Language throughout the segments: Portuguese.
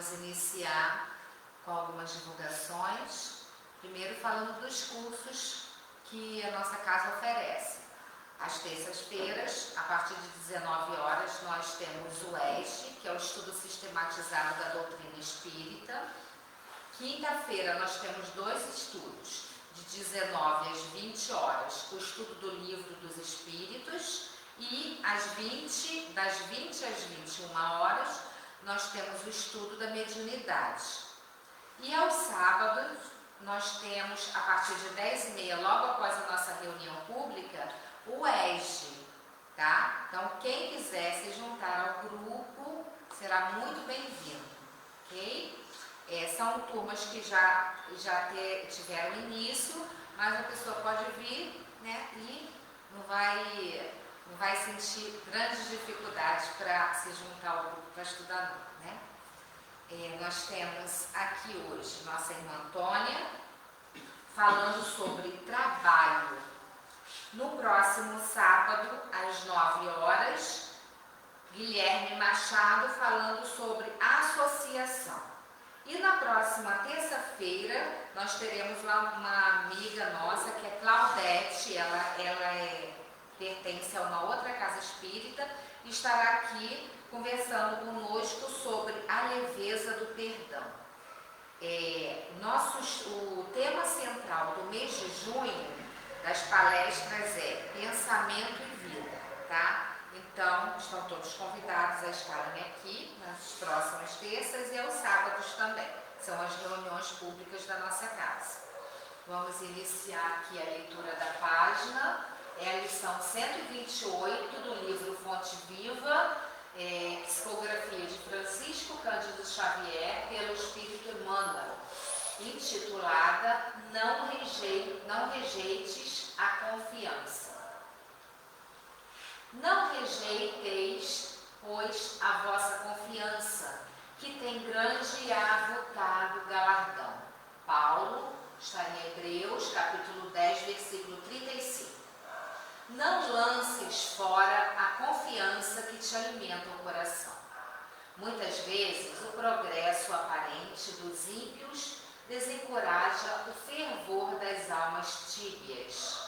vamos iniciar com algumas divulgações. Primeiro falando dos cursos que a nossa casa oferece. Às terças-feiras, a partir de 19 horas, nós temos o EST, que é o Estudo Sistematizado da Doutrina Espírita. Quinta-feira nós temos dois estudos, de 19 às 20 horas, o estudo do Livro dos Espíritos, e das 20 às 21 horas, nós temos o estudo da mediunidade. E aos sábados, nós temos, a partir de 10h30, logo após a nossa reunião pública, o ESG, tá? Então, quem quiser se juntar ao grupo, será muito bem-vindo, ok? São turmas que já tiveram início, mas a pessoa pode vir, né, e não vai sentir grandes dificuldades para se juntar ao grupo para estudar, não, né? Nós temos aqui hoje nossa irmã Antônia falando sobre trabalho. No próximo sábado, às 9 horas, Guilherme Machado falando sobre associação. E na próxima terça-feira, nós teremos uma amiga nossa, que é Claudete, ela pertence a uma outra casa espírita, e estará aqui conversando conosco sobre a leveza do perdão. O tema central do mês de junho das palestras é Pensamento e Vida, tá? Então, estão todos convidados a estarem aqui nas próximas terças e aos sábados também. São as reuniões públicas da nossa casa. Vamos iniciar aqui a leitura da página. É a lição 128 do livro Fonte Viva, Psicografia de Francisco Cândido Xavier, pelo Espírito Emmanuel, intitulada Não rejeites a confiança. Não rejeiteis, pois, a vossa confiança, que tem grande e avultado galardão. Paulo está em Hebreus, capítulo 10, versículo 35. Não lances fora a confiança que te alimenta o coração. Muitas vezes, o progresso aparente dos ímpios desencoraja o fervor das almas tíbias.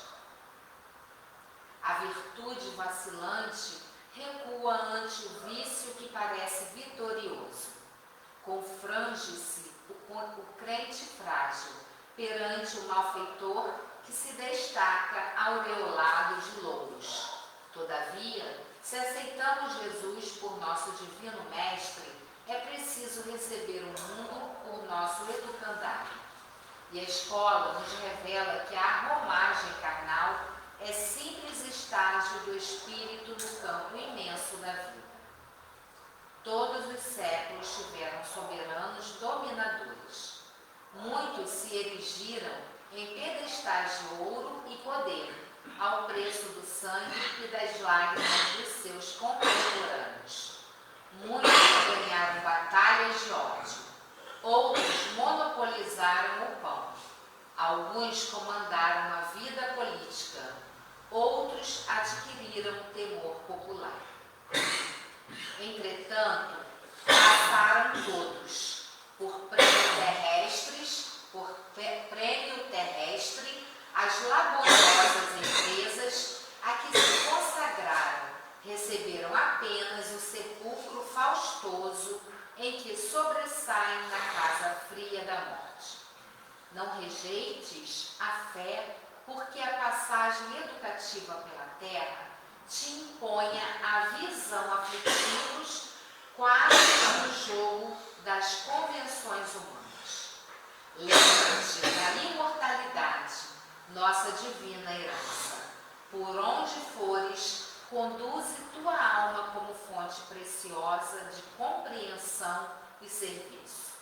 A virtude vacilante recua ante o vício que parece vitorioso. Confrange-se o crente frágil perante o malfeitor que se destaca aureolado de louros. Todavia, se aceitamos Jesus por nosso divino mestre, é preciso receber o mundo por nosso educandário. E a escola nos revela que a arromagem carnal é simples estágio do espírito no campo imenso da vida. Todos os séculos tiveram soberanos dominadores. Muitos se erigiram em pedestais de ouro e poder, ao preço do sangue e das lágrimas dos seus contemporâneos. Muitos ganharam batalhas de ódio, outros monopolizaram o pão, alguns comandaram a vida política, outros adquiriram temor popular. Entretanto, passaram todos por prêmio terrestre, as laboriosas empresas a que se consagraram receberam apenas o sepulcro faustoso em que sobressaem na casa fria da morte. Não rejeites a fé, porque a passagem educativa pela terra te imponha a visão aflitivos quase no jogo das convenções humanas. Lembra-te da imortalidade, nossa divina herança. Por onde fores, conduze tua alma como fonte preciosa de compreensão e serviço.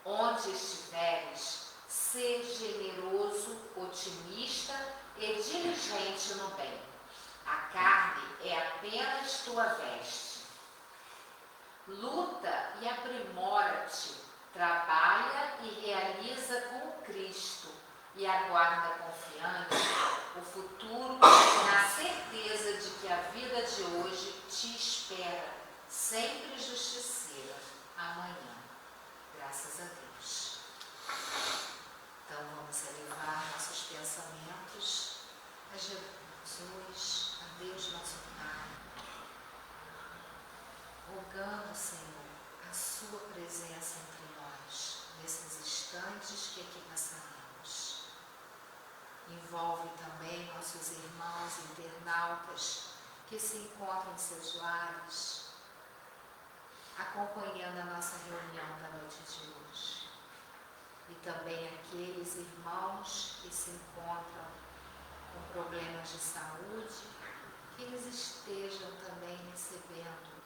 Onde estiveres, ser generoso, otimista e diligente no bem. A carne é apenas tua veste. Luta e aprimora-te, trabalha e realiza com o Cristo e aguarda confiante o futuro na certeza de que a vida de hoje te espera, sempre justiceira, amanhã. Graças a Deus. Então vamos elevar nossos pensamentos a Jesus, a Deus nosso Pai, rogando, Senhor, a sua presença entre nós, nesses instantes que aqui passaremos. Envolve também nossos irmãos internautas que se encontram em seus lares, acompanhando a nossa reunião da noite de hoje. E também aqueles irmãos que se encontram com problemas de saúde, que eles estejam também recebendo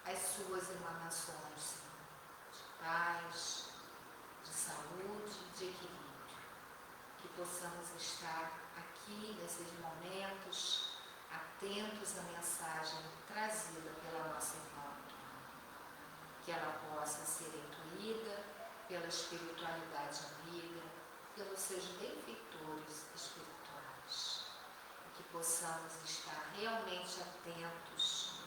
as suas emanações, Senhor, de paz, de saúde, de equilíbrio. Que possamos estar aqui nesses momentos atentos à mensagem trazida pela nossa irmã, que ela possa ser intuída pela espiritualidade amiga, pelos seus benfeitores espirituais, e que possamos estar realmente atentos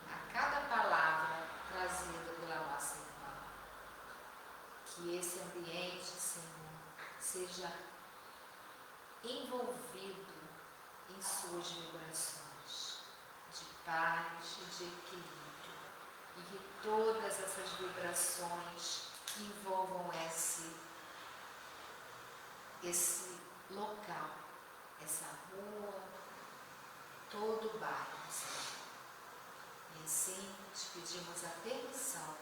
a cada palavra trazida pela nossa irmã, que esse ambiente, Senhor, seja envolvido em suas vibrações de paz e de equilíbrio, e que todas essas vibrações envolvam esse local, essa rua, todo o bairro, Senhor. E assim te pedimos a permissão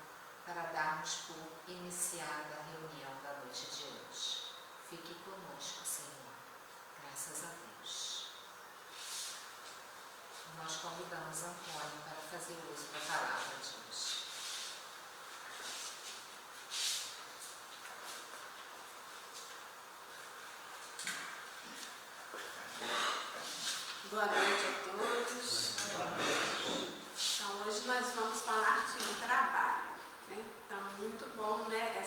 para darmos por iniciada a reunião da noite de hoje. Fique conosco, Senhor. Graças a Deus. Nós convidamos Antônio para fazer uso da palavra de hoje. Boa noite a todos. Então, hoje nós vamos falar de trabalho, né? Então, muito bom, né,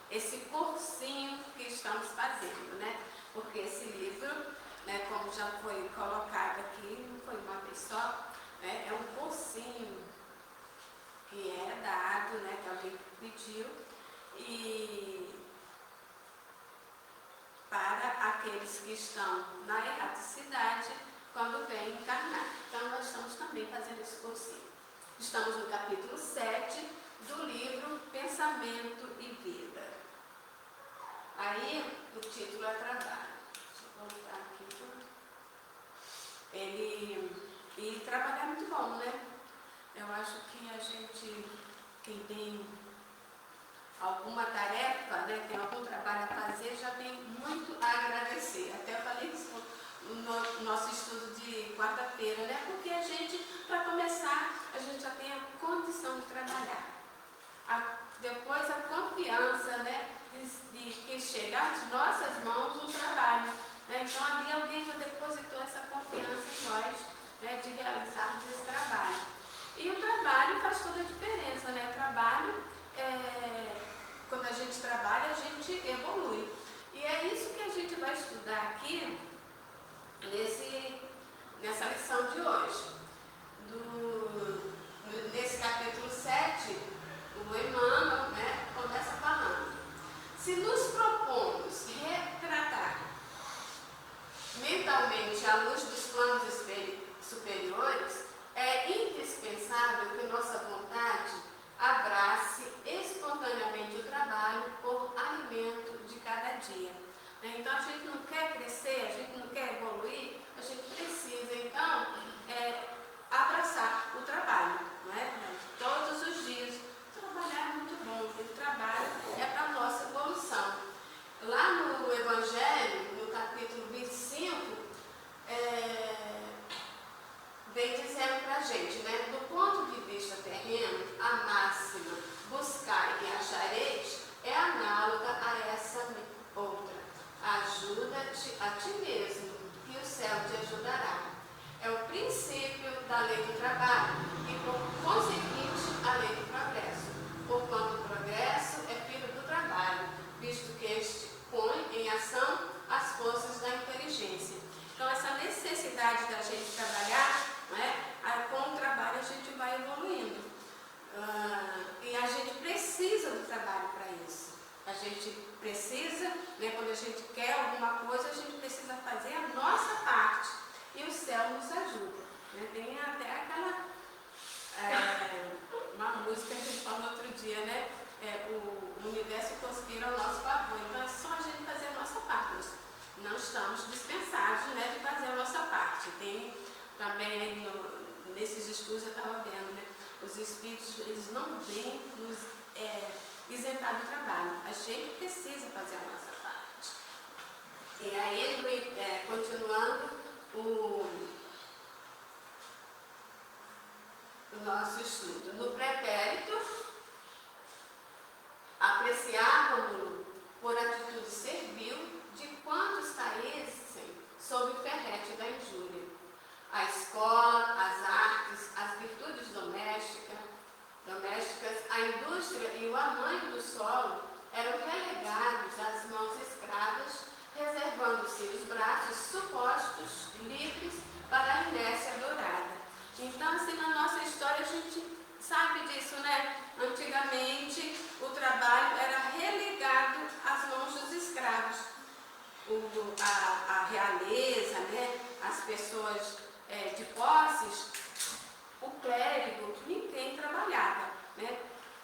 esse cursinho que estamos fazendo, né? Porque esse livro, né, como já foi colocado aqui, não foi uma vez só, né, é um cursinho que é dado, né, que alguém pediu, e para aqueles que estão na erraticidade quando vêm encarnar. Então, nós estamos também fazendo esse cursinho. Estamos no capítulo 7 do livro Pensamento e Vida. Aí, o título é Trabalho. Deixa eu voltar aqui tudo. E trabalhar é muito bom, né? Eu acho que a gente, quem tem alguma tarefa, né, tem algum trabalho a fazer, já tem muito a agradecer. Até eu falei isso no nosso estudo de quarta-feira, né? Porque a gente, para começar, a gente já tem a condição de trabalhar. Depois a confiança, né, de que chega às nossas mãos o trabalho. Né? Então ali alguém já depositou essa confiança em nós, né, de realizarmos esse trabalho. E o trabalho faz toda a diferença, né? Trabalho, quando a gente trabalha, a gente evolui. E é isso que a gente vai estudar aqui nessa lição de hoje. Nesse capítulo 7, o Emmanuel, né, começa falando: se nos propomos retratar mentalmente à luz dos planos superiores, é indispensável que nossa vontade abrace espontaneamente o trabalho por alimento de cada dia. Então, a gente não quer crescer, a gente não quer evoluir, a gente precisa, então, abraçar o trabalho, não é? Todos os dias. Trabalhar é muito bom, o trabalho é para a nossa evolução. Lá no Evangelho, no capítulo 25, vem dizendo para a gente, né? Do ponto de vista terreno, a máxima buscar e achareis é análoga a essa outra. Ajuda-te a ti mesmo, que o céu te ajudará. É o princípio da lei do trabalho e, por conseguinte, a lei do progresso. Porquanto o progresso é filho do trabalho, visto que este põe em ação as forças da inteligência. Então, essa necessidade da gente trabalhar, né, com o trabalho a gente vai evoluindo. E a gente precisa do trabalho para isso. precisa, né, quando a gente quer alguma coisa, a gente precisa fazer a nossa parte. E o céu nos ajuda. Né? Tem até aquela uma música que a gente falou outro dia, né? O universo conspira ao nosso favor. Então é só a gente fazer a nossa parte. Nós não estamos dispensados, né, de fazer a nossa parte. Tem também aí nesses estudos eu estava vendo, né? Os espíritos, eles não vêm nos isentar do trabalho. A gente precisa fazer a nossa parte. E aí, continuando o nosso estudo. No pretérito, apreciávamo-lo por atitude servil de quantos caíssem sob o ferrete da injúria. A escola, as artes, as virtudes domésticas, a indústria e o amanho do solo eram relegados às mãos escravas, reservando-se os braços supostos, livres, para a inércia dourada. Então, assim, na nossa história, a gente sabe disso, né? Antigamente, o trabalho era relegado às mãos dos escravos. A realeza, né? As pessoas de posses, o clérigo, ninguém trabalhava, né?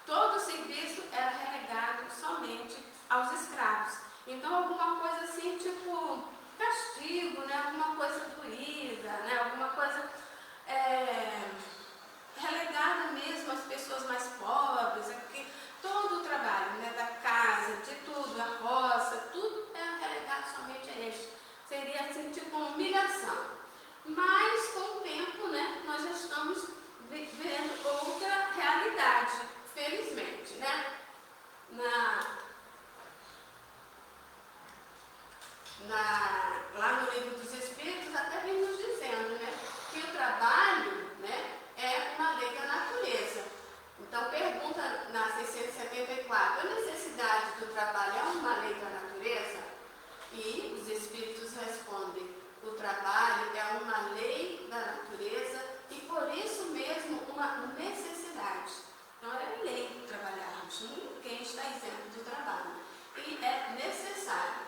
Todo o serviço era relegado somente aos escravos. Então, alguma coisa assim, tipo castigo, né? Alguma coisa doída, né? Alguma coisa relegada mesmo às pessoas mais pobres, porque todo o trabalho, né, da casa, de tudo, a roça, tudo era relegado somente a eles. Seria assim, tipo uma humilhação. Mas com o tempo, né, nós já estamos vivendo outra realidade, felizmente, né? Lá no Livro dos Espíritos até vem nos dizendo, né, que o trabalho, né, é uma lei da natureza. Então pergunta na 674, a necessidade do trabalho é uma lei da natureza? E os Espíritos respondem, o trabalho é uma lei da natureza e por isso mesmo uma necessidade. Então é lei trabalharmos, ninguém está isento do trabalho. E é necessário.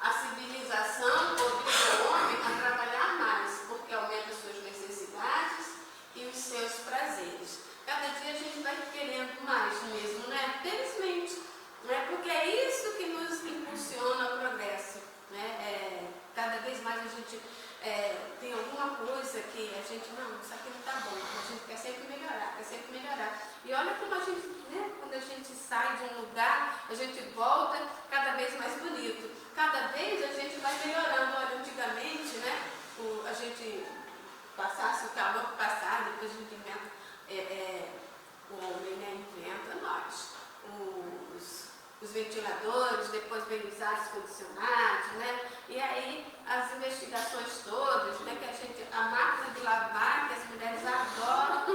A civilização obriga o homem a trabalhar mais, porque aumenta suas necessidades e os seus prazeres. Cada dia a gente vai querendo mais mesmo, né? Felizmente, né? Porque é isso que nos impulsiona ao progresso, né? Cada vez mais a gente tem alguma coisa que a gente, não, isso aqui não está bom, a gente quer sempre melhorar, quer sempre melhorar. E olha como a gente, né? Quando a gente sai de um lugar, a gente volta cada vez mais bonito. Cada vez a gente vai melhorando. Olha, antigamente, né? A gente passasse o calor passar, depois a gente inventa, o homem, né, inventa nós. Os ventiladores, depois vem os ares condicionados, né? E aí as investigações todas, né? Que a máquina de lavar, que as mulheres adoram,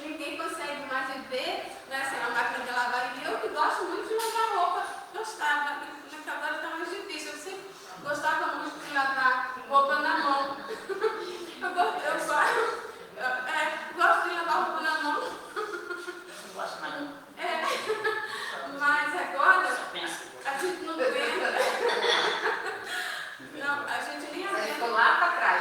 ninguém consegue mais viver, né, sem a máquina de lavar. E eu que gosto muito de lavar roupa, gostava, que agora está mais difícil. Eu sempre gostava muito de lavar roupa na mão. Eu gosto de lavar roupa na mão. Não gosto mais não. Mas agora a gente não aguenta. Não, a gente nem aguenta. Ficou lá para trás.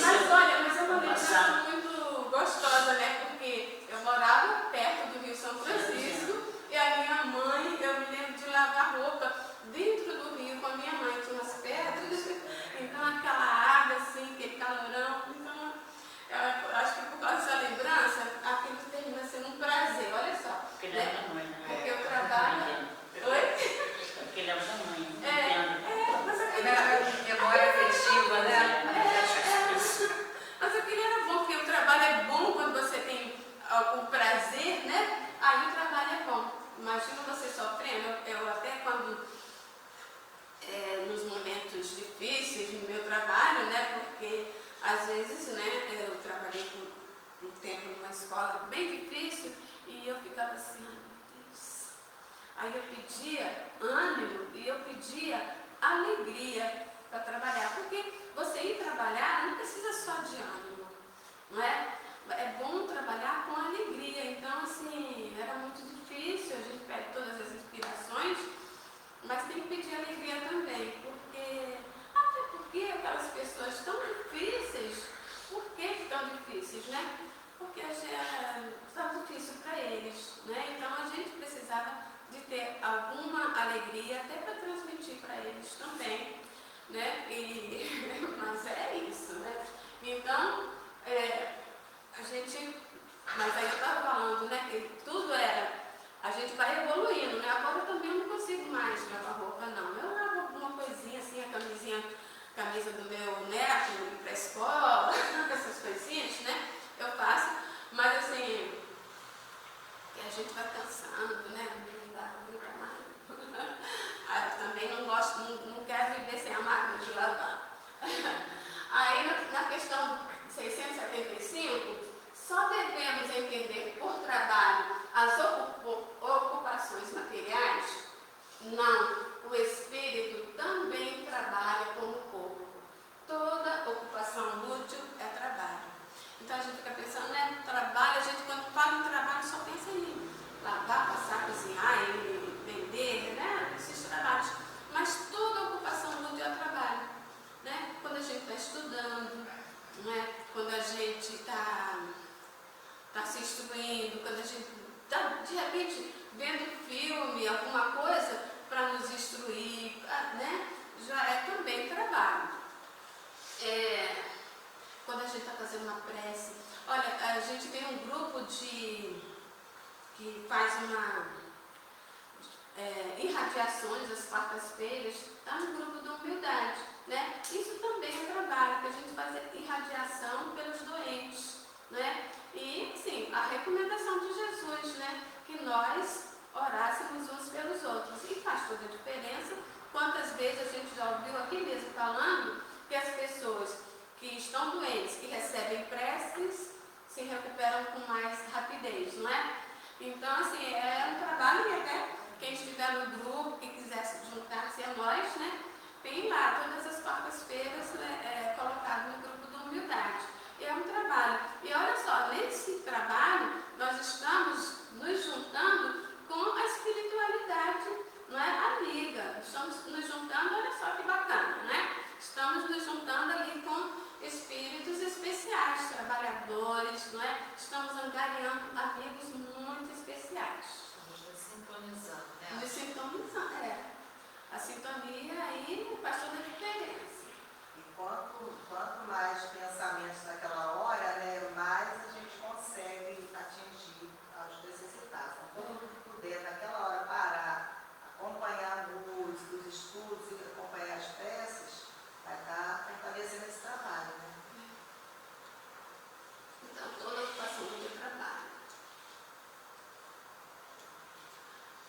Mas olha, mas é uma lembrança muito gostosa, né? Porque eu morava perto do Rio São Francisco e a minha mãe, eu me lembro de lavar roupa dentro do rio com a minha mãe, tinha umas pedras, então aquela água assim, aquele calorão. Então, eu acho que por causa dessa lembrança, aquilo termina sendo um prazer, olha só. Porque ele é da mãe, né? Porque eu trabalho. Oi? Porque ele é da mãe. Mas aquele memória afetiva, né? Mas aquele era bom, porque o trabalho é bom quando você tem o prazer, né? Aí o trabalho é bom. Imagina você sofrendo. Eu até quando, nos momentos difíceis do meu trabalho, né? Porque às vezes, né? Eu trabalhei por um tempo numa escola bem difícil e eu ficava assim, ai meu Deus. Aí eu pedia ânimo e eu pedia alegria para trabalhar. Porque você ir trabalhar não precisa só de ânimo, não é? É bom trabalhar com alegria. Então, assim, era muito difícil, a gente pede todas as inspirações alegria também, até porque aquelas pessoas tão difíceis, por que tão difíceis, né? Porque está difícil para eles, né? Então a gente precisava de ter alguma alegria até para transmitir para eles também, né? Mas é isso, né? Então, mas aí eu estava falando, né, que tudo a gente vai evoluindo, né? Agora também eu não consigo mais lavar roupa, não. Eu lavo alguma coisinha assim, camisa do meu neto, ir para a escola, essas coisinhas, né? Eu faço, mas assim, a gente vai cansando, né? Não dá mais. Eu também não gosto, não quero viver sem a máquina de lavar. Aí na questão 675, só devemos entender por trabalho as ocupações materiais? Não, o espírito também trabalha como corpo. Toda ocupação útil é trabalho. Então a gente fica pensando, né, trabalho, a gente quando fala em trabalho só pensa em lavar, passar, cozinhar e vender, né, esses trabalhos. Mas toda ocupação útil é trabalho, né? Quando a gente está estudando, né, quando a gente está se instruindo, quando a gente está, de repente, vendo filme, alguma coisa para nos instruir, né, já é também trabalho. Quando a gente está fazendo uma prece, olha, a gente tem um grupo que faz irradiações às quartas-feiras, está no grupo da humildade, né? Isso também é trabalho, que a gente faz irradiação pelos doentes, né? E, sim, a recomendação de Jesus, né? Que nós orássemos uns pelos outros. E faz toda a diferença. Quantas vezes a gente já ouviu aqui mesmo falando que as pessoas que estão doentes, que recebem preces, se recuperam com mais rapidez, não é? Então, assim, é um trabalho e até quem estiver no grupo, que quiser se juntar-se a nós, né? Tem lá todas as quartas-feiras, né, colocado no grupo da humildade. E é um trabalho. E olha só, nesse trabalho, nós estamos nos juntando com a espiritualidade, não é? Amiga. Estamos nos juntando, olha só que bacana, né? Estamos nos juntando ali com espíritos especiais, trabalhadores, não é? Estamos angariando amigos muito especiais. Estamos sintonizando, né? Nos sintonizando, A sintonia aí faz toda a diferença. E quanto mais pensamentos naquela hora, né, mais a gente consegue atingir aos necessitados. Então, quando puder naquela hora parar, acompanhar a música, os estudos e acompanhar as peças, vai estar fortalecendo esse trabalho, né? Então, toda ocupação de trabalho.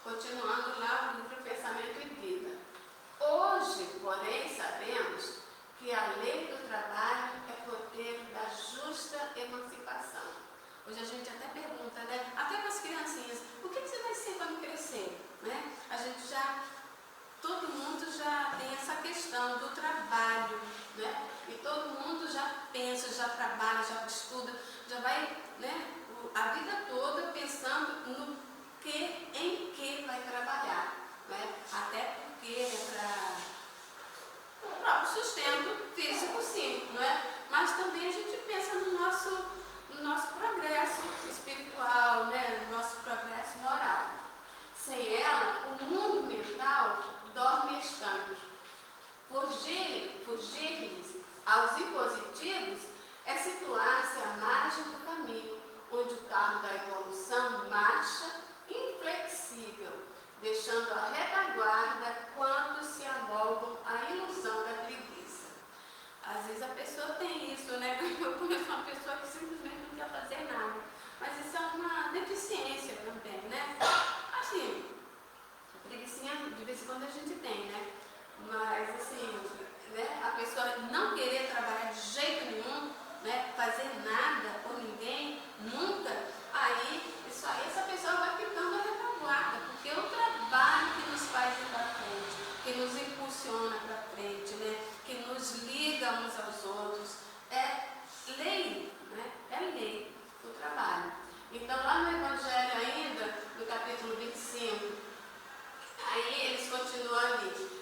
Continuando lá no livro Pensamento e Vida. Hoje, porém, sabemos que a lei do trabalho é roteiro da justa emancipação. Hoje a gente até pergunta, né? Até com as criancinhas, o que você vai ser quando crescer? Né? Todo mundo já tem essa questão do trabalho, né? E todo mundo já pensa, já trabalha, já estuda, já vai, né, a vida toda pensando em que vai trabalhar, né? Até porque é para o próprio sustento físico, sim, não é? Mas também a gente pensa no nosso progresso espiritual, né? No nosso progresso moral. Sem ela, o mundo mental dorme estanque. Fugir-lhes aos impositivos é situar-se à margem do caminho, onde o carro da evolução marcha inflexível, deixando a retaguarda quando se amoldam à ilusão da preguiça. Às vezes a pessoa tem isso, né? Eu conheço uma pessoa que simplesmente não quer fazer nada, mas isso é uma deficiência também, né? Assim, preguicinha de vez em quando a gente tem, né? Mas assim, né? A pessoa não querer trabalhar de jeito nenhum, né? Fazer nada por ninguém, nunca, isso aí essa pessoa vai ficando à retaguarda, porque é o trabalho que nos faz ir para frente, que nos impulsiona para frente, né? Que nos liga uns aos outros, é lei, né? É lei, o trabalho. Então lá no Evangelho ainda, no capítulo 25, aí eles continuam ali.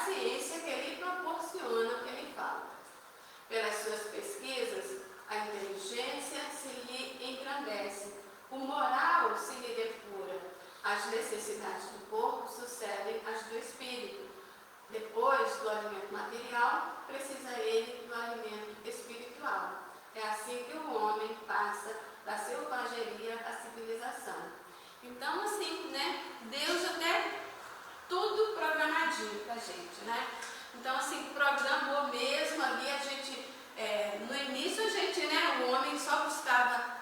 ciência que lhe proporciona o que lhe falta. Pelas suas pesquisas, a inteligência se lhe engrandece, o moral se lhe depura, as necessidades do corpo sucedem às do espírito. Depois do alimento material, precisa ele do alimento espiritual. É assim que o homem passa da selvageria à civilização. Então, assim, né, Deus até tudo programadinho pra gente, né? Então, assim, programou mesmo ali, a gente, no início a gente, né, o homem só buscava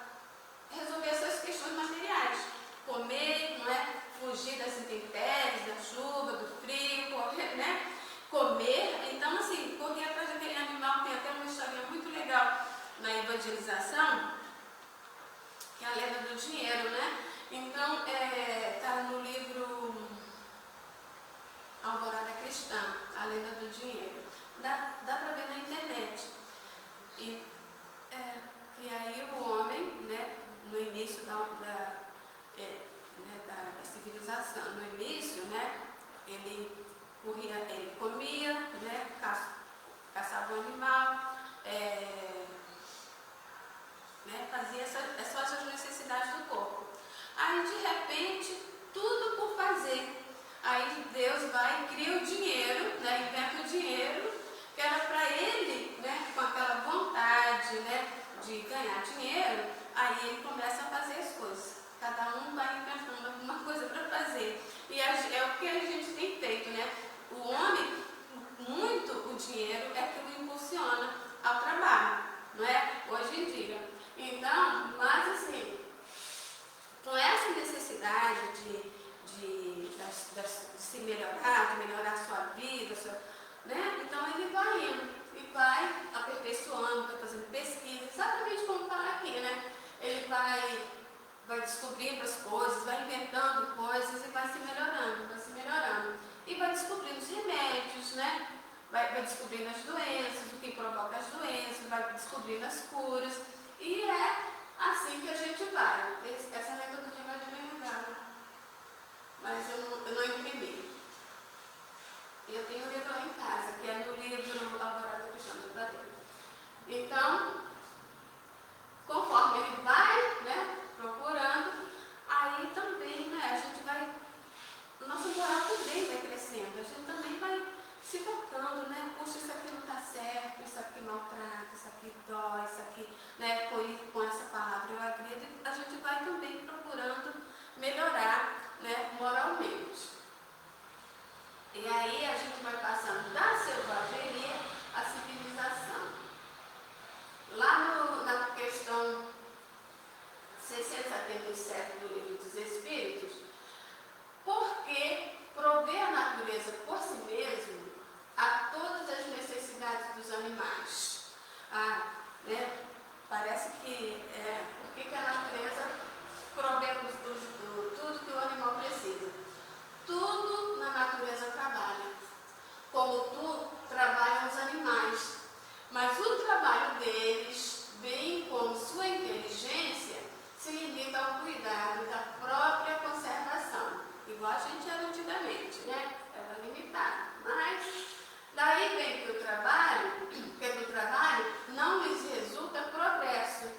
resolver essas questões materiais. Comer, não é? Fugir das intempéries, da chuva, do frio, correr, né? Comer. Então, assim, correr atrás daquele animal. Tem até uma história muito legal na evangelização, que é a lenda do dinheiro, né? Então, está no livro Alvorada Cristã, a lenda do dinheiro. Dá para ver na internet. E aí o homem, né, no início da civilização, no início, né, ele comia, né, caçava um animal, né, fazia essas necessidades do corpo. Aí, de repente, tudo por fazer. Aí Deus vai e cria o dinheiro, né, inventa o dinheiro, que era para ele, né, com aquela vontade, né, de ganhar dinheiro, aí ele começa a fazer as coisas. Cada um vai inventando alguma coisa para fazer. E é o que a gente tem feito, né? O homem, muito o dinheiro é que o impulsiona ao trabalho, não é? Hoje em dia. Então, mas assim, com essa necessidade de se melhorar, de melhorar a sua vida, né? Então ele vai indo e vai aperfeiçoando, vai fazendo pesquisa, exatamente como fala aqui, né? Ele vai descobrindo as coisas, vai inventando coisas e vai se melhorando. E vai descobrindo os remédios, né? Vai descobrindo as doenças, o que provoca as doenças, vai descobrindo as curas. E é assim que a gente vai. Essa metodologia vai de bem lugar, mas eu não imprimi. Eu tenho um livro lá em casa, que é no livro Alvorada Cristã do Brasil. Então, conforme ele vai, né, procurando, aí também, né, a gente vai, o nosso moral também vai crescendo, a gente também vai se tocando, né, puxa, isso aqui não está certo, isso aqui maltrata, isso aqui dói, isso aqui, né, com essa palavra eu acredito, a gente vai também procurando melhorar, né, moralmente. E aí a gente vai passando da selvageria à civilização. Lá na questão 677 do Livro dos Espíritos, porque prover a natureza por si mesmo a todas as necessidades dos animais. Né? Parece que por que a natureza provê tudo que o animal precisa? Tudo na natureza trabalha, como tudo trabalham os animais. Mas o trabalho deles, bem como sua inteligência, se limita ao cuidado da própria conservação. Igual a gente era antigamente, né? Era limitado. Mas daí vem que do trabalho não lhes resulta progresso,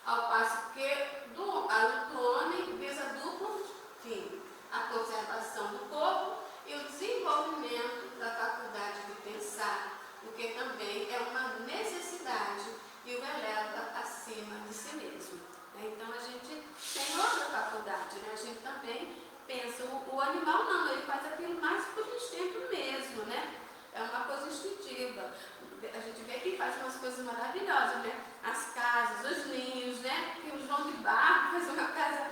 ao passo que a luta do homem visa duplo fim: a conservação do corpo e o desenvolvimento da faculdade de pensar, o que também é uma necessidade e o eleva acima de si mesmo. Então a gente tem outra faculdade, né? A gente também pensa, o animal não, ele faz aquilo mais por instinto mesmo, né? É uma coisa instintiva. A gente vê que faz umas coisas maravilhosas, né? As casas, os ninhos, né? Que o João de Barro faz uma casa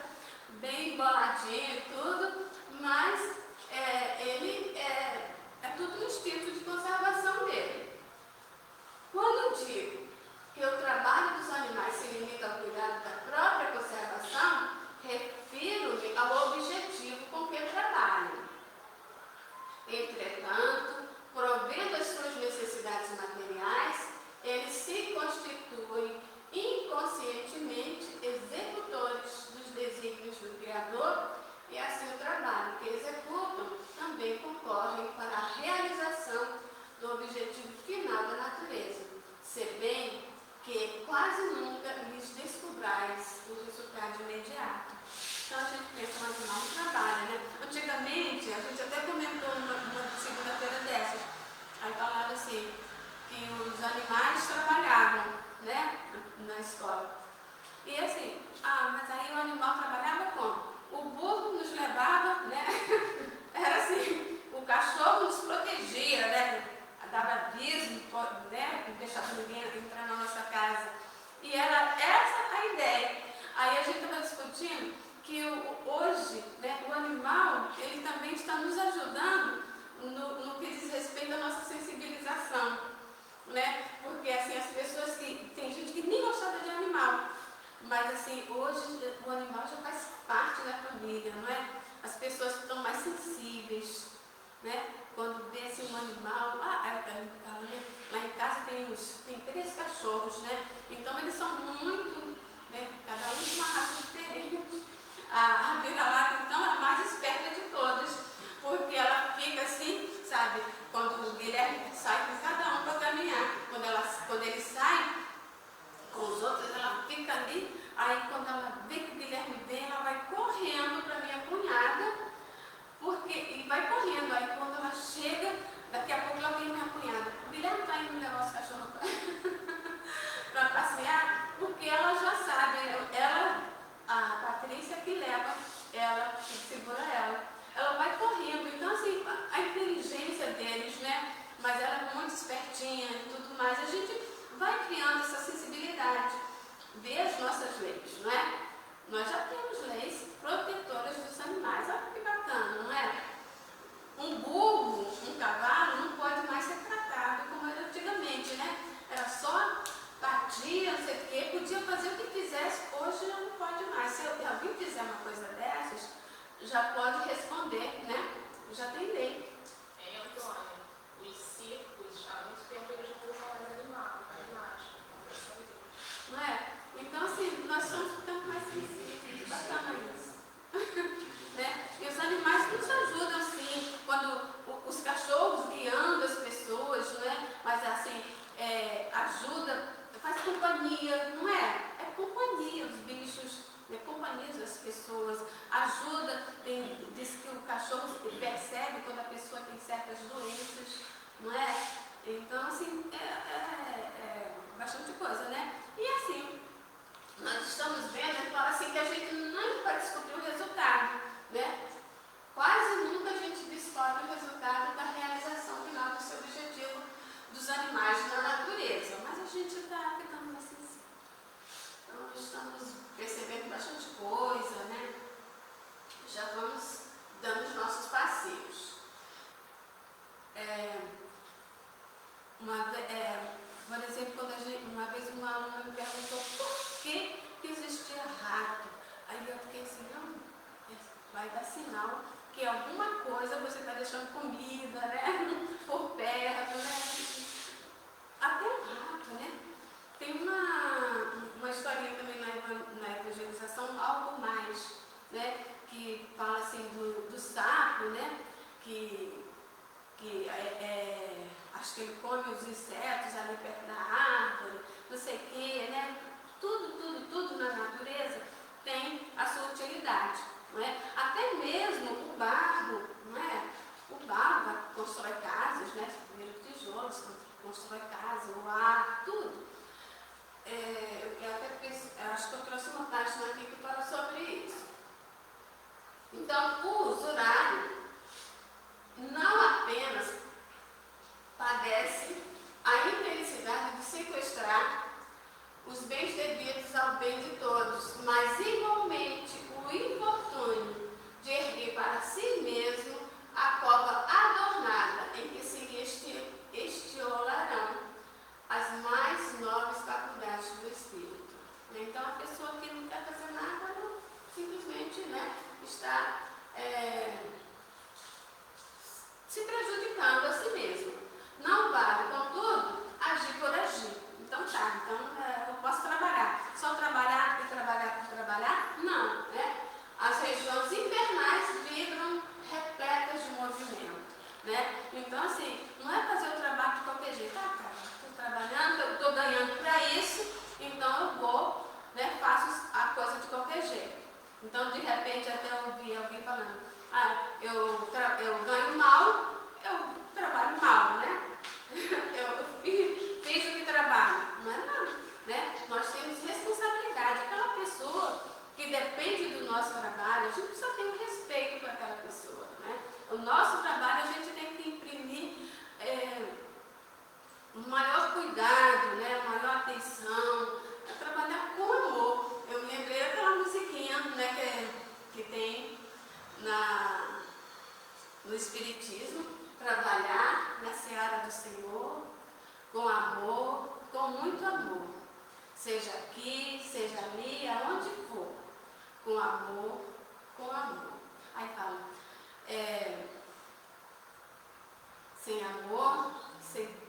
bem emboladinha e tudo, mas ele é tudo um instinto de conservação dele. Quando eu digo que o trabalho dos animais se limita ao cuidado da própria conservação, refiro-me ao objetivo com que trabalham. Entretanto, provendo as suas necessidades materiais, eles se constituem inconscientemente executores dos desígnios do Criador, e assim o trabalho que executam também concorre para a realização Então a gente pensa, o animal não trabalha, né? Antigamente, a gente até comentou numa segunda-feira dessas, aí falava assim, que os animais trabalhavam, né? Na escola. E assim, mas aí o animal trabalhava como? O burro nos levava, né? Era assim, o cachorro nos protegia, né? Dava aviso, né? Não deixava ninguém entrar na nossa casa. E era essa a ideia. Aí a gente estava discutindo que hoje, né, o animal, ele também está nos ajudando no que diz respeito à nossa sensibilização, né? Porque assim, as pessoas que... Tem gente que nem gostava de animal, mas assim, hoje o animal já faz parte da família, não é? As pessoas estão mais sensíveis, né? Quando vê assim, um animal, lá em casa tem 3 cachorros, né? Então eles são muito, né? Cada um de uma raça diferente. A vira-lata, então, é a mais esperta de todas, porque ela fica assim, sabe? Quando o Guilherme sai com cada um para caminhar, quando ele sai com os outros, ela fica ali, aí quando ela vê que o Guilherme vem, ela vai correndo para minha cunhada, e vai correndo, aí quando ela chega, daqui a pouco ela vem minha cunhada. O Guilherme está indo levar os cachorros para passear, porque ela já sabe, a Patrícia que leva ela, que segura ela. Ela vai correndo, então assim, a inteligência deles, né? Mas ela é muito espertinha e tudo mais. A gente vai criando essa sensibilidade, vê as nossas leis, não é? Nós já temos leis protetoras dos animais. Olha que bacana, não é? Um burro, um cavalo não pode mais ser tratado como era antigamente, né? Era só batia, não sei o quê, podia fazer o que quisesse, hoje já não pode mais. Se alguém fizer uma coisa dessas, já pode responder, né? Já tem lei. Antônia, os circos, há muito tempo eles não usam mais animais. Não é? Então, assim, nós somos ficando mais sensíveis. Bacana isso. Né? E os animais nos ajudam, sim, quando os cachorros guiando as pessoas, né? Mas, assim, ajuda, faz companhia, não é? É companhia, os bichos, né? Companhia das pessoas, ajuda, diz que o cachorro percebe quando a pessoa tem certas doenças, não é? Então, assim, bastante coisa, né? E assim, nós estamos vendo, fala assim, que a gente não vai descobrir o resultado, né? Quase nunca a gente descobre o resultado da realização final do seu objetivo dos animais na natureza, mas a gente está ficando mais sensível. Então, estamos percebendo bastante coisa, né? Já vamos dando os nossos passeios. Por exemplo, uma vez uma aluna me perguntou por que existia rato. Aí eu fiquei assim, não, vai dar sinal que alguma coisa você está deixando comida, né? Por perto, né? Até o rato, né? Tem uma historinha também na evangelização, algo mais, né? Que fala assim do sapo, né? Acho que ele come os insetos ali perto da árvore, não sei o quê, né? Tudo na natureza tem a sua utilidade, não é? Até mesmo o barro, não é? O barro constrói casas, né? Primeiro tijolos, constrói casa, o ar, tudo. Eu até penso, acho que eu trouxe uma página aqui que fala sobre isso. Então, o usurário não apenas padece a infelicidade de sequestrar os bens devidos ao bem de todos, mas igualmente o infortúnio de erguer para si mesmo a cova adornada em que se estiolarão as mais nobres faculdades do espírito. Então, a pessoa que não quer fazer nada, não, simplesmente, né, está se prejudicando a si mesmo. Não vale, contudo, agir por agir. Então eu posso trabalhar. Só trabalhar e trabalhar por trabalhar? Não, né? As regiões infernais vibram repletas de movimento, né? Então, assim, não é fazer o trabalho de qualquer jeito. Cara, estou trabalhando, eu estou ganhando para isso, então eu vou, né, aqui, seja ali, aonde for, com amor, com amor. Aí fala, sem amor, sem...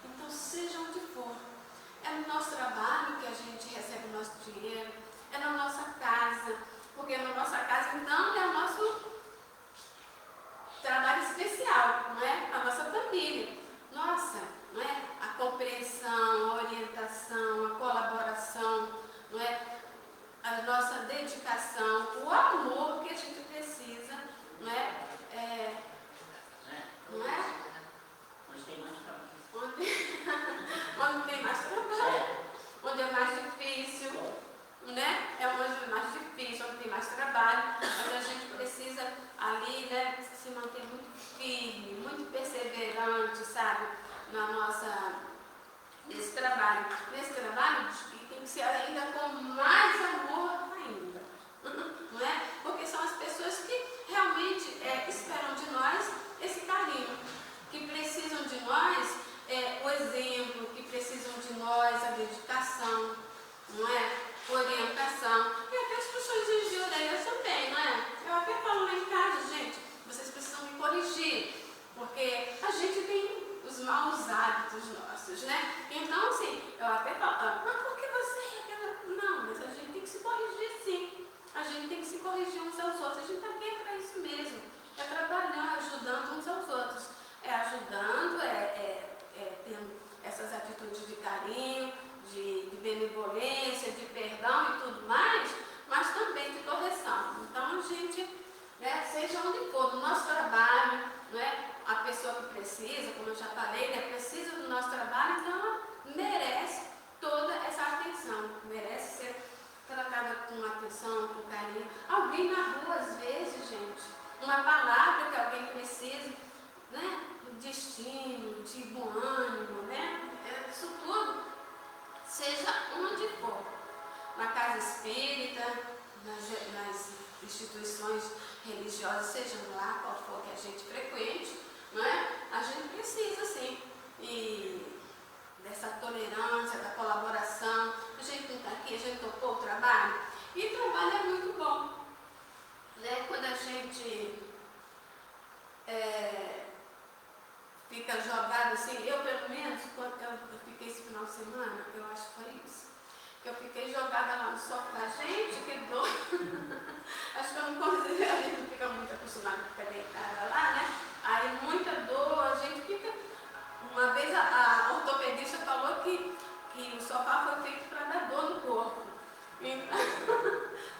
Então, seja onde for, é no nosso trabalho que a gente recebe o nosso dinheiro, é na nossa casa, porque na nossa casa, então, é o nosso trabalho especial, não é? A nossa família. Nossa, não é? A compreensão, a orientação, a colaboração, não é? A nossa dedicação, o amor que a gente precisa, não é? Não é? Onde tem mais trabalho. Onde tem mais trabalho, onde é mais difícil, né? É onde é mais difícil, onde tem mais trabalho, onde a gente precisa ali, né, se manter muito firme, muito perseverante, sabe? Na nossa, nesse trabalho. Nesse trabalho tem que ser ainda com mais amor ainda, não é? Porque são as pessoas que realmente esperam de nós esse carinho, que precisam de nós o exemplo, que precisam de nós a dedicação, não é? Orientação. E até as puxões de orelha também, não é? Eu até falo lá em casa, gente, vocês precisam me corrigir, porque a gente tem os maus hábitos nossos, né? Então, assim, eu até falo, mas por que você... Não, mas a gente tem que se corrigir sim. A gente tem que se corrigir uns aos outros. A gente está aqui para isso mesmo. É trabalhando, ajudando uns aos outros. É ajudando, tendo essas atitudes de carinho, de benevolência, de perdão e tudo mais, mas também de correção. Então, a gente, né, seja onde for, no nosso trabalho, né, a pessoa que precisa, como eu já falei, né, precisa do nosso trabalho, então ela merece toda essa atenção, merece ser tratada com atenção, com carinho. Alguém na rua, às vezes, gente, uma palavra que alguém precisa, né, de estímulo, de bom ânimo, né, isso tudo, seja onde for, na casa espírita, nas instituições religiosas, seja lá qual for que a gente frequente, não é? A gente precisa, sim, e dessa tolerância, da colaboração. A gente não está aqui, a gente topou o trabalho, e o trabalho é muito bom, né? Quando a gente fica jogado assim, eu pelo menos, quando eu fiquei esse final de semana, eu acho que foi isso, que eu fiquei jogada lá no sofá, gente, que dor. Acho que eu não consigo, a gente não fica muito acostumada a ficar deitada lá, né? Aí muita dor, a gente fica... Uma vez a ortopedista falou que o sofá foi feito para dar dor no corpo. Então,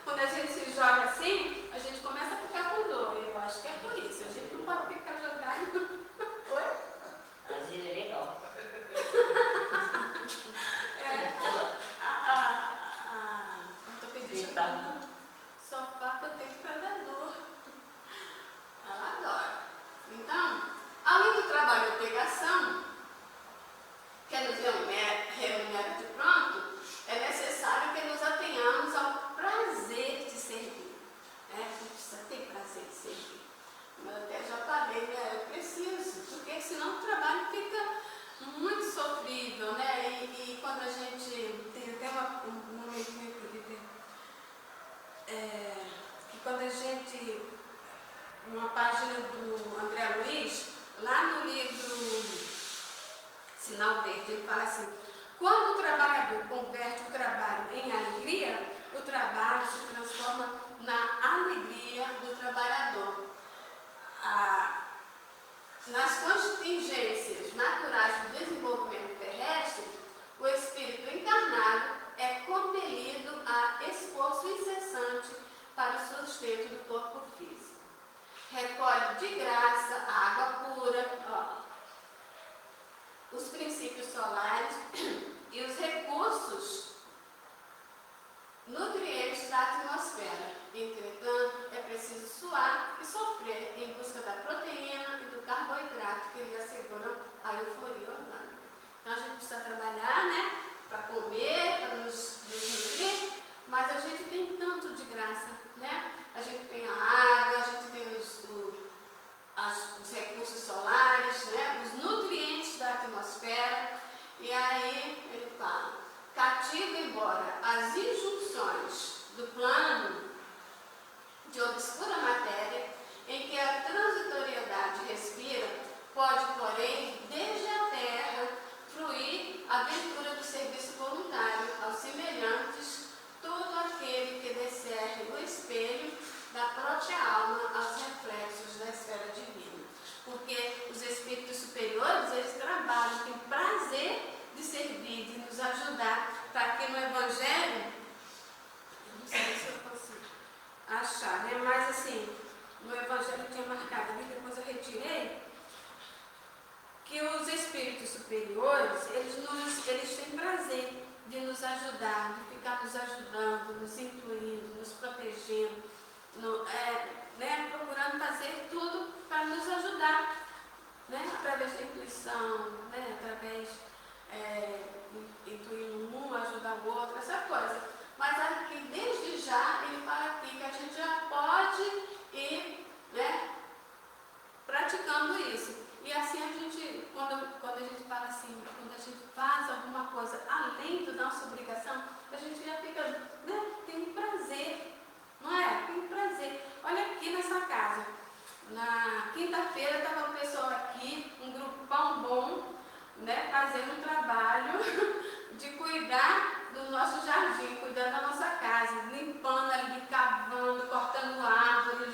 quando a gente se joga assim, a gente começa a ficar com dor. Eu acho que é por isso, a gente não pode ficar jogado. Oi? Às vezes é legal. A ortopedista falou que o sofá foi feito para dar dor. Ela adora. Então, além do trabalho de pegação, que nos remunera de pronto, é necessário que nos atenhamos ao prazer de servir. A gente precisa ter prazer de servir. Eu até já falei, né? Eu preciso, porque senão o trabalho fica muito sofrível, né? E quando a gente tem até um momento que quando a gente, uma página do André Luiz, lá no livro Sinal Verde, ele fala assim: quando o trabalhador converte o trabalho em alegria, o trabalho se transforma na alegria do trabalhador. Nas contingências naturais do desenvolvimento terrestre, o espírito encarnado é compelido a esforço incessante para o sustento do corpo físico. Recolhe de graça a água pura, os princípios solares e os recursos nutrientes da atmosfera. Entretanto, é preciso suar e sofrer em busca da proteína e do carboidrato que lhe asseguram a euforia orgânica. Então a gente precisa trabalhar, né, para comer, para nos nutrir, mas a gente tem tanto de graça, né? A gente tem a água, a gente tem os recursos solares, né, os nutrientes da atmosfera, e aí ele fala: cativo embora as injunções do plano de obscura matéria, em que a transitoriedade respira, pode, porém, desde a terra, fruir a ventura do serviço voluntário aos semelhantes, todo aquele que descerre o espelho da própria alma aos reflexos da esfera divina. Porque os espíritos superiores, eles trabalham, têm prazer de servir, de nos ajudar, para que no Evangelho, eu não sei se eu consigo achar, né? Mas assim, no Evangelho eu tinha marcado ali, depois eu retirei, que os espíritos superiores, eles têm prazer de nos ajudar, de ficar nos ajudando, nos incluindo, nos protegendo, né? Procurando fazer tudo para nos ajudar, né? Através da intuição, né? Através intuir um, ajudar o outro, essa coisa. Mas aqui, desde já, ele fala aqui que a gente já pode ir, né, praticando isso. E assim a gente, quando a gente fala assim, quando a gente faz alguma coisa além da nossa obrigação, a gente já fica, né, tem prazer, não é? Tem prazer. Olha aqui nessa casa, na quinta-feira estava o pessoal aqui, um grupão bom, né, fazendo um trabalho de cuidar do nosso jardim, cuidando da nossa casa, limpando ali, cavando, cortando árvores,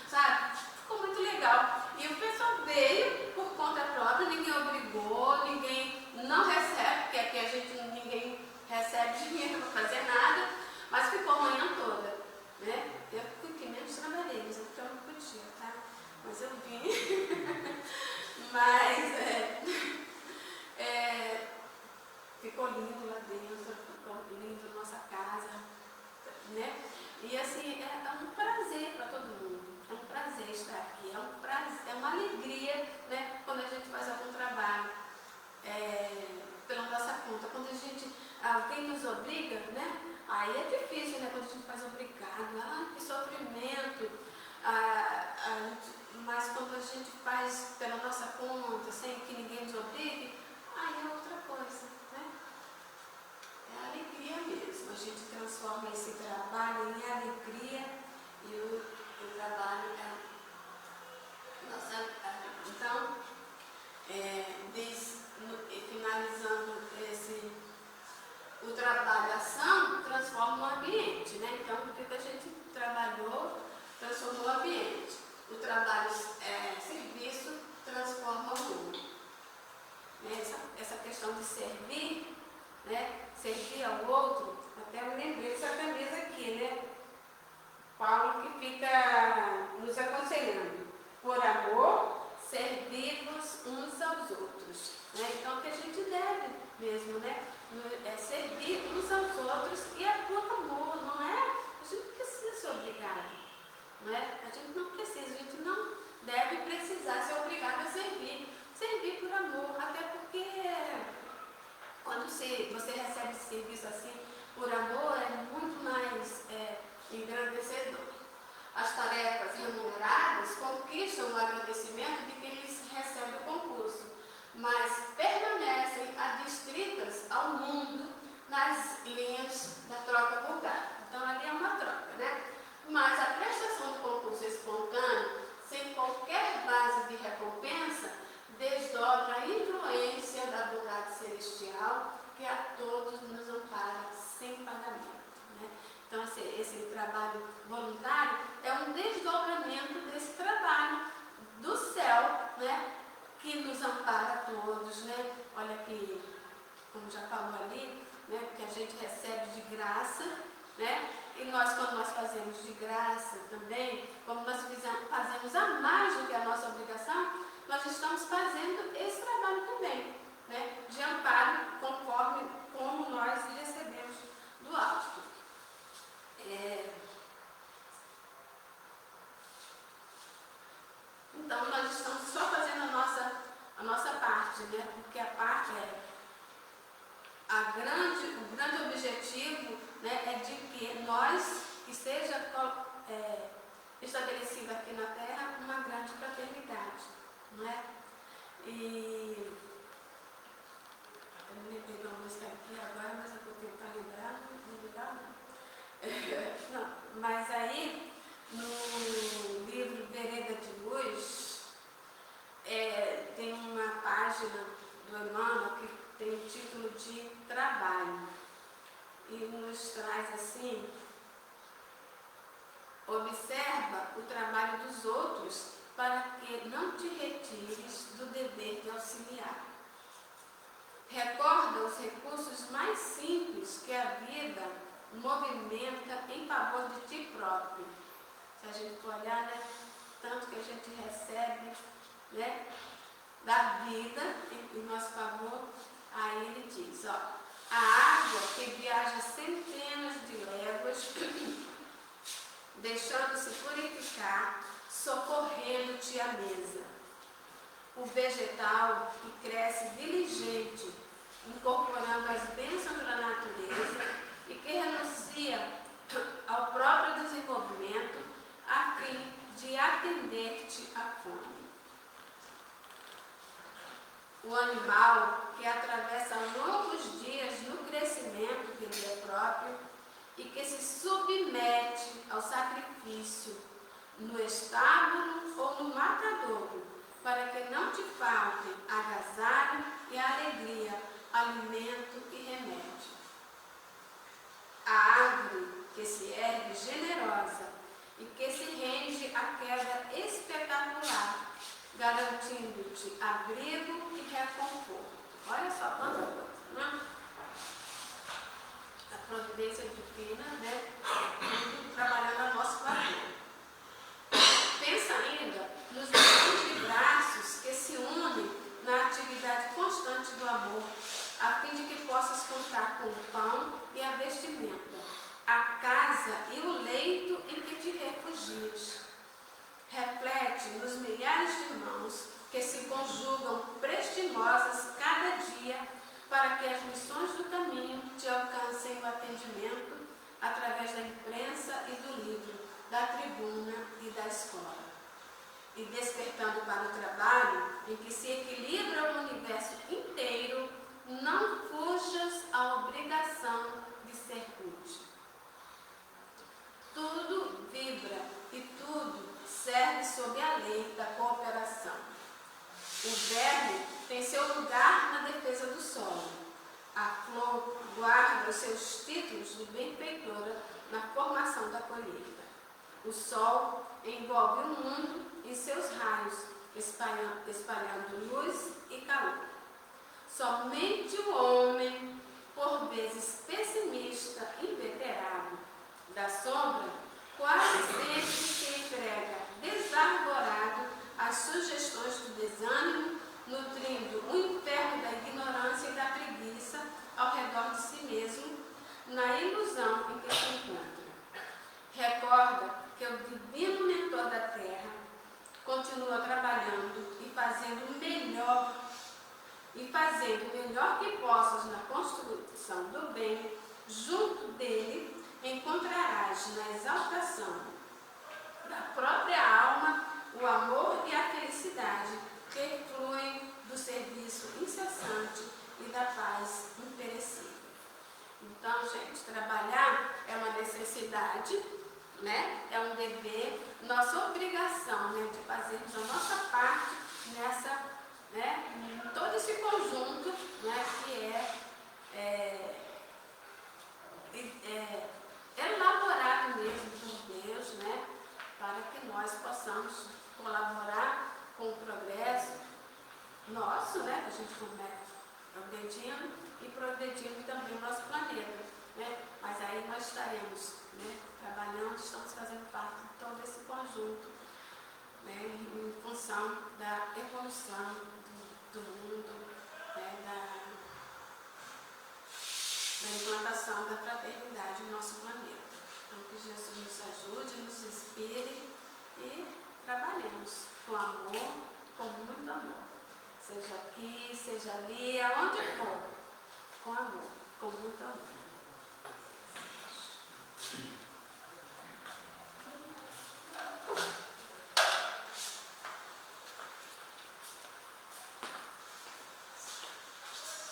sabe? Ficou muito legal. E o pessoal veio por conta própria, ninguém obrigou, ninguém não recebe, porque aqui ninguém recebe dinheiro para fazer nada, mas ficou a manhã toda, né? Eu fiquei menos trabalheiros, então eu não podia, tá? Mas eu vim. Mas ficou lindo lá dentro, ficou lindo nossa casa, né? E assim, é um prazer para todo mundo, é um prazer estar aqui, é um prazer, é uma alegria, né? Quando a gente faz algum trabalho pela nossa conta, quando alguém nos obriga, né? Aí é difícil, né? Quando a gente faz obrigado, que sofrimento, mas quando a gente faz pela nossa conta, sem que ninguém nos obrigue, aí é outra coisa, né? É alegria mesmo. A gente transforma esse trabalho em alegria e o trabalho é nossa. Então, finalizando o trabalho, a ação transforma o ambiente, né? Então, o que a gente trabalhou transformou o ambiente. O trabalho serviço transforma o mundo. Essa questão de servir, né? Servir ao outro, até eu lembrei dessa camisa aqui, né? Paulo que fica nos aconselhando. Por amor, servir-vos uns aos outros. Né? Então, o que a gente deve mesmo, né? É servir uns aos outros e é por amor, não é? A gente não precisa ser obrigado, não é? A gente não precisa, a gente não deve precisar ser obrigado a servir. Servir por amor, até porque quando você recebe esse serviço assim, por amor, é muito mais engrandecedor. As tarefas remuneradas conquistam o agradecimento de quem lhes recebe o concurso, mas permanecem adstritas ao mundo nas linhas da troca vulgar. Então, ali é uma troca, né? Mas a prestação do concurso espontâneo, sem qualquer base de recompensa, desdobra a influência da bondade celestial que a todos nos ampara sem pagamento. Né? Então, esse trabalho voluntário é um desdobramento desse trabalho do céu, né? Que nos ampara a todos. Né? Olha aqui, como já falou ali, né? Que a gente recebe de graça, né? E nós, quando nós fazemos de graça também, como nós fazemos a mais do que a nossa obrigação, nós estamos fazendo esse trabalho também, né? De amparo, conforme como nós recebemos do alto. Então, nós estamos só fazendo a nossa parte, né? Porque a parte o grande objetivo, né, é de que nós, que seja estabelecida aqui na Terra uma grande fraternidade, não é? E eu me peguei uma música aqui agora, mas eu vou tentar lembrar, não. Mas aí, no livro Vereda de Luz, tem uma página do Emmanuel que tem o título de Trabalho, e nos traz assim: observa o trabalho dos outros para que não te retires do dever de auxiliar. Recorda os recursos mais simples que a vida movimenta em favor de ti próprio. Se a gente for olhar, né, tanto que a gente recebe, né, da vida em nosso favor, aí ele diz, ó, a água que viaja centenas de léguas, deixando-se purificar, socorrendo-te à mesa. O vegetal que cresce diligente, incorporando as bênçãos da natureza e que renuncia ao próprio desenvolvimento a fim de atender-te à fome. O animal que atravessa longos dias no crescimento que lhe é próprio e que se submete ao sacrifício no estábulo ou no matadouro, para que não te faltem agasalho e alegria, alimento e remédio. A árvore que se ergue generosa e que se rende à queda espetacular, garantindo-te abrigo e reconforto. Olha só quanta coisa, né? A providência divina, né? Trabalhando a nosso favor. Pensa ainda nos milhões de braços que se unem na atividade constante do amor, a fim de que possas contar com o pão e a vestimenta, a casa e o leito em que te refugias. Reflete nos milhares de mãos que se conjugam prestimosas cada dia para que as missões do caminho te alcancem o atendimento através da imprensa e do livro, da tribuna e da escola. E despertando para o trabalho em que se equilibra o universo inteiro, não fujas à obrigação de ser útil. Tudo vibra e tudo serve sob a lei da cooperação. O verme tem seu lugar na defesa do solo. A flor guarda os seus títulos de benfeitora na formação da colheita. O sol envolve o mundo em seus raios, espalhando luz e calor. Somente o homem, por vezes pessimista, inveterado, da sombra, quase sempre se entrega desarvorado às sugestões do desânimo, nutrindo o inferno da ignorância e da preguiça ao redor de si mesmo, na ilusão em que se encontra. Recorda que o divino mentor da terra continua trabalhando e fazendo o melhor que possas na construção do bem. Junto dele encontrarás na exaltação da própria alma o amor e a felicidade que fluem do serviço incessante e da paz imperecível. Então, gente, trabalhar é uma necessidade, né? É um dever, nossa obrigação, né? De fazermos a nossa parte nessa, né? Em todo esse conjunto, né? Que é elaborado mesmo por Deus, né? Para que nós possamos colaborar com o progresso nosso, né? Que a gente começa progredindo e progredindo também o nosso planeta, né? Mas aí nós estaremos, né, trabalhando, estamos fazendo parte de todo esse conjunto, né, em função da evolução do mundo, né, da implantação da fraternidade no nosso planeta. Então, que Jesus nos ajude, nos inspire e trabalhemos com amor, com muito amor. Seja aqui, seja ali, aonde for, com amor, com muito amor.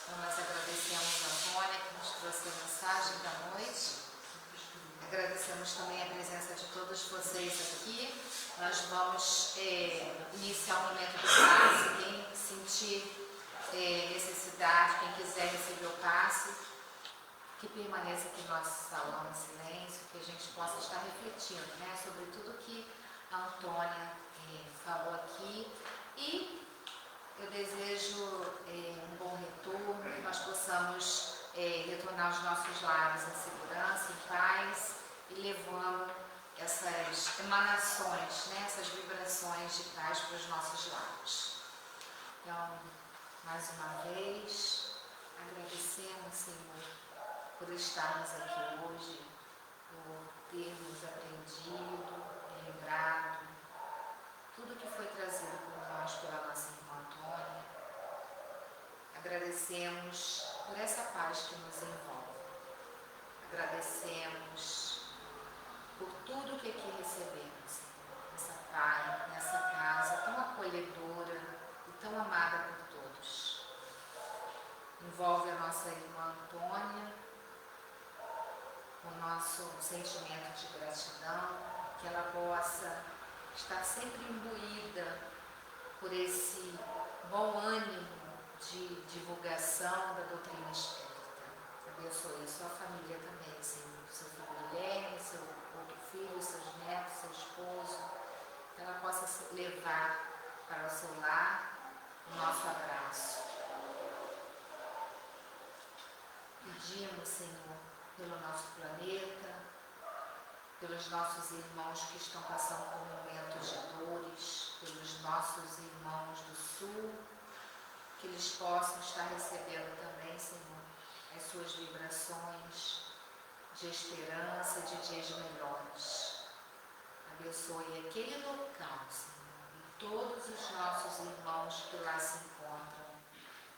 Então, nós agradecemos a Antônia que nos trouxe a mensagem da noite. Agradecemos também a presença de todos vocês aqui. Nós vamos iniciar o momento do passe. Quem sentir necessidade, quem quiser receber o passe, que permaneça aqui no nosso salão em silêncio, que a gente possa estar refletindo, né, sobre tudo que a Antônia falou aqui. E eu desejo um bom retorno, que nós possamos retornar aos nossos lares em segurança, em paz, e levando essas emanações, né, essas vibrações de paz para os nossos lares. Então, mais uma vez, agradecemos, Senhor, por estarmos aqui hoje, por termos aprendido, lembrado tudo que foi trazido por nós pela nossa irmã Antônia. Agradecemos por essa paz que nos envolve. Agradecemos por tudo que aqui recebemos, nessa paz, nessa casa tão acolhedora e tão amada por todos. Envolve a nossa irmã Antônia, o nosso sentimento de gratidão, que ela possa estar sempre imbuída por esse bom ânimo de divulgação da doutrina espírita. Abençoe sua família também, Senhor, seu filho Guilherme, seu outro filho, seus netos, seu esposo, que ela possa levar para o seu lar o nosso abraço. Pedimos, Senhor, pelo nosso planeta, pelos nossos irmãos que estão passando por momentos de dores, pelos nossos irmãos do Sul, que eles possam estar recebendo também, Senhor, as suas vibrações de esperança, de dias melhores. Abençoe aquele local, Senhor, e todos os nossos irmãos que lá se encontram,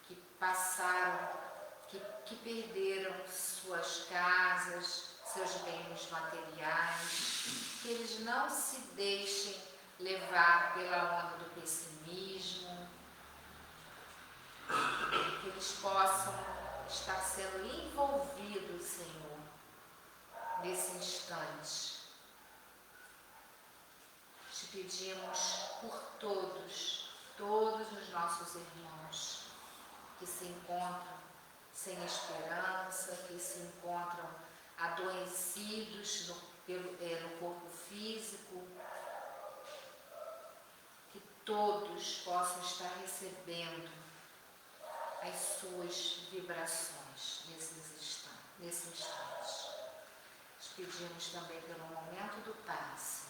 que passaram, que perderam suas casas, seus bens materiais, que eles não se deixem levar pela onda do pessimismo, que eles possam estar sendo envolvidos, Senhor, nesse instante. Te pedimos por todos os nossos irmãos que se encontram sem esperança, que se encontram adoecidos no corpo físico, que todos possam estar recebendo as suas vibrações nesse instante. Te pedimos também pelo momento do passe,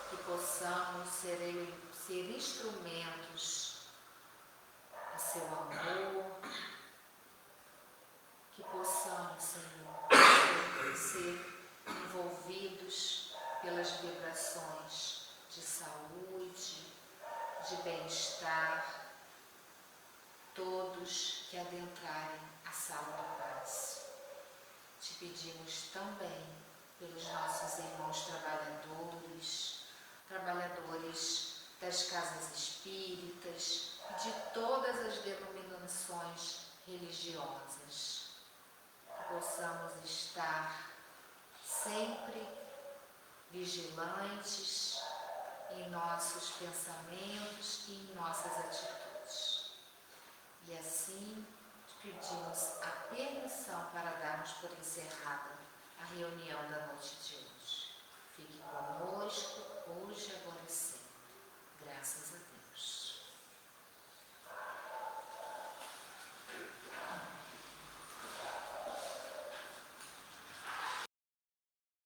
que possamos ser instrumentos do seu amor, que possamos, Senhor, ser envolvidos pelas vibrações de saúde, de bem-estar, todos que adentrarem a sala do passe. Te pedimos também pelos nossos irmãos trabalhadores das casas espíritas e de todas as denominações religiosas, que possamos estar sempre vigilantes em nossos pensamentos e em nossas atitudes. E assim, te pedimos a permissão para darmos por encerrada a reunião da noite de hoje. Fique conosco, hoje, agora e sempre.